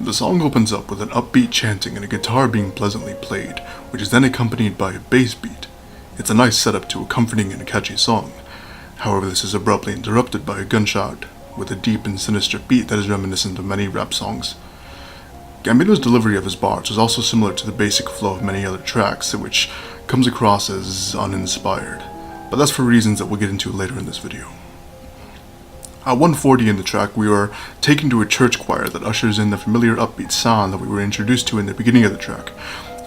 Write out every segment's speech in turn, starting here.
The song opens up with an upbeat chanting and a guitar being pleasantly played, which is then accompanied by a bass beat. It's a nice setup to a comforting and catchy song. However, this is abruptly interrupted by a gunshot, with a deep and sinister beat that is reminiscent of many rap songs. Gambino's delivery of his bars is also similar to the basic flow of many other tracks, which comes across as uninspired, but that's for reasons that we'll get into later in this video. At 1:40 in the track, we are taken to a church choir that ushers in the familiar upbeat sound that we were introduced to in the beginning of the track.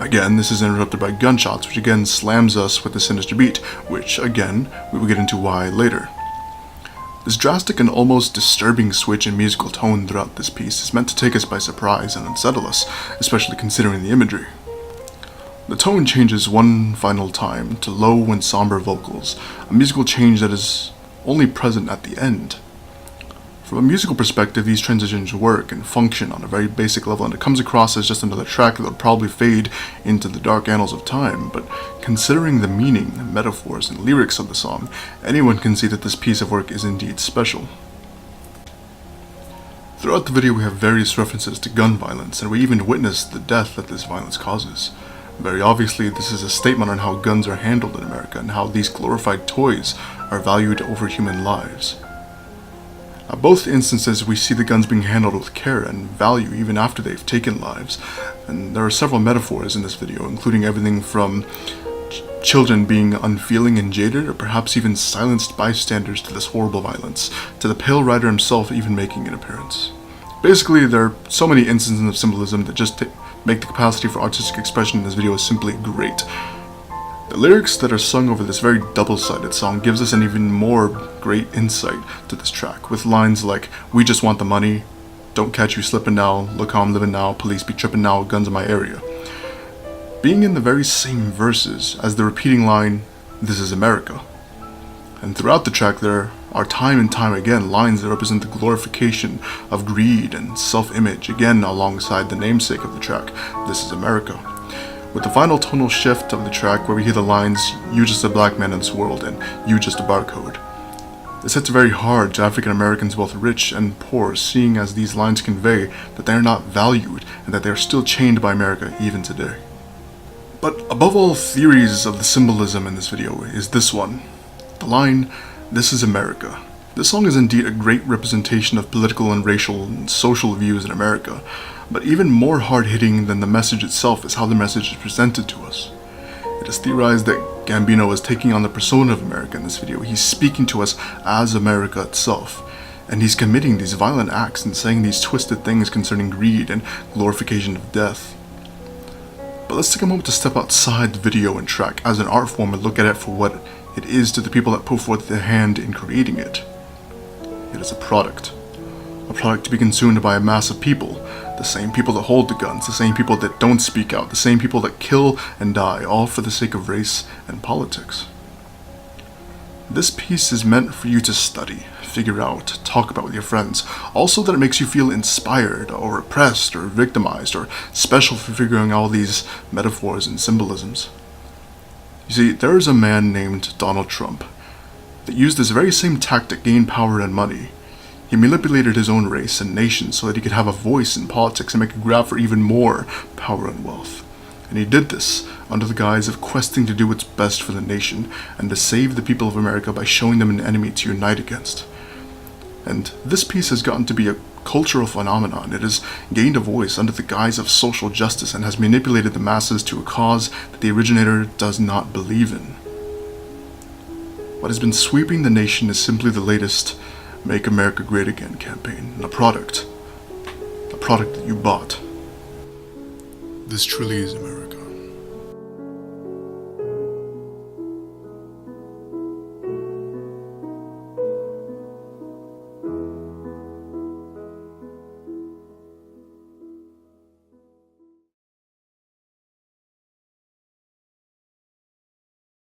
Again, this is interrupted by gunshots, which again slams us with the sinister beat, which, again, we will get into why later. This drastic and almost disturbing switch in musical tone throughout this piece is meant to take us by surprise and unsettle us, especially considering the imagery. The tone changes one final time to low and somber vocals, a musical change that is only present at the end. From a musical perspective, these transitions work and function on a very basic level, and it comes across as just another track that would probably fade into the dark annals of time, but considering the meaning, metaphors, and lyrics of the song, anyone can see that this piece of work is indeed special. Throughout the video, we have various references to gun violence, and we even witness the death that this violence causes. Very obviously, this is a statement on how guns are handled in America and how these glorified toys are valued over human lives. At both instances, we see the guns being handled with care and value even after they've taken lives, and there are several metaphors in this video, including everything from children being unfeeling and jaded, or perhaps even silenced bystanders to this horrible violence, to the Pale Rider himself even making an appearance. Basically, there are so many instances of symbolism that just make the capacity for artistic expression in this video simply great. The lyrics that are sung over this very double-sided song gives us an even more great insight to this track, with lines like, "We just want the money," "Don't catch you slipping now," "Look how I'm living now," "Police be tripping now," "Guns in my area," being in the very same verses as the repeating line, "This is America." And throughout the track there are time and time again lines that represent the glorification of greed and self-image, again alongside the namesake of the track, "This is America." With the final tonal shift of the track where we hear the lines, "You just a black man in this world," and "You just a barcode." This hits very hard to African Americans, both rich and poor, seeing as these lines convey that they are not valued and that they are still chained by America even today. But above all theories of the symbolism in this video is this one. The line, "This is America." This song is indeed a great representation of political and racial and social views in America, but even more hard-hitting than the message itself is how the message is presented to us. It is theorized that Gambino is taking on the persona of America in this video. He's speaking to us as America itself, and he's committing these violent acts and saying these twisted things concerning greed and glorification of death. But let's take a moment to step outside the video and track as an art form and look at it for what it is to the people that put forth their hand in creating it. It is a product to be consumed by a mass of people, the same people that hold the guns, the same people that don't speak out, the same people that kill and die, all for the sake of race and politics. This piece is meant for you to study, figure out, talk about with your friends, also that it makes you feel inspired or oppressed or victimized or special for figuring all these metaphors and symbolisms. You see, there is a man named Donald Trump that used this very same tactic to gain power and money. He manipulated his own race and nation so that he could have a voice in politics and make a grab for even more power and wealth. And he did this under the guise of questing to do what's best for the nation and to save the people of America by showing them an enemy to unite against. And this piece has gotten to be a cultural phenomenon. It has gained a voice under the guise of social justice and has manipulated the masses to a cause that the originator does not believe in. What has been sweeping the nation is simply the latest Make America Great Again campaign, and a product that you bought. This truly is America.